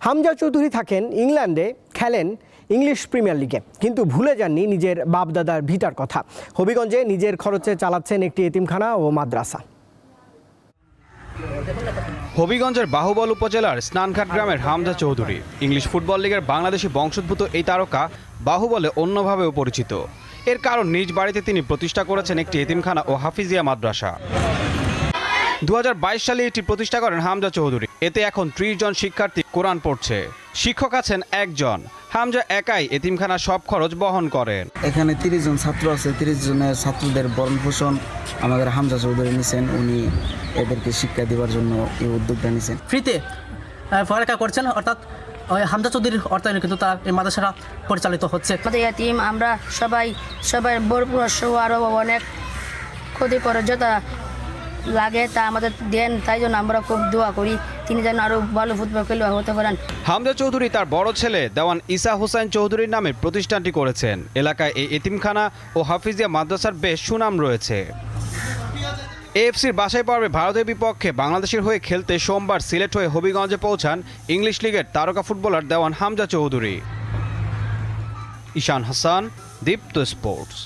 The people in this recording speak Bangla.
হামজা চৌধুরী থাকেন ইংল্যান্ডে, খেলেন ইংলিশ প্রিমিয়ার লিগে, কিন্তু ভুলে যাননি নিজের বাপদাদার ভিটার কথা। হবিগঞ্জে নিজের খরচে চালাচ্ছেন একটি এতিমখানা ও মাদ্রাসা। হবিগঞ্জের বাহুবল উপজেলার স্নানঘাট গ্রামের হামজা চৌধুরী ইংলিশ ফুটবল লিগের বাংলাদেশি বংশোদ্ভূত এই তারকা বাহুবলে অন্যভাবেও পরিচিত। এর কারণ নিজ বাড়িতে তিনি প্রতিষ্ঠা করেছেন একটি এতিমখানা ও হাফিজিয়া মাদ্রাসা। 2022 সালে এটি প্রতিষ্ঠা করেন হামজা চৌধুরী। এতে এখন 30 জন শিক্ষার্থী কোরআন পড়ছে। শিক্ষক আছেন একজন। হামজা একাই এতিমখানার সব খরচ বহন করেন। এখানে 30 জন ছাত্র আছে। 30 জনের ছাত্রদের ভরণ পোষণ আমাদের হামজা চৌধুরী নিছেন। উনি এদেরকে শিক্ষা দেওয়ার জন্য এই উদ্যোগটা নিছেন। ফ্রিতে পড়ালেখা করছেন, অর্থাৎ হামজা চৌধুরীর অর্থায়নে কিন্তু তার এই মাদ্রাসাটা পরিচালিত হচ্ছে। আমাদের এতিম আমরা সবাই বড় সহ আরও অনেক ক্ষতি করে যেটা লাগে তা আমাদের দেন, তাই জন্য আমরা খুব দোয়া করি তিনি যেন আরও ভালো ফুটবল খেলোয়াড় হতে পারেন। হামজা চৌধুরী তার বড় ছেলে দেওয়ান ইসা হোসেন চৌধুরীর নামে প্রতিষ্ঠানটি করেছেন। এলাকায় এই এতিমখানা ও হাফিজিয়া মাদ্রাসার বেশ সুনাম রয়েছে। এএফসির বাছাই পর্বে ভারতের বিপক্ষে বাংলাদেশের হয়ে খেলতে সোমবার সিলেট হয়ে হবিগঞ্জে পৌঁছান ইংলিশ লিগের তারকা ফুটবলার দেওয়ান হামজা চৌধুরী। ঈশান হাসান, দীপ্ত স্পোর্টস।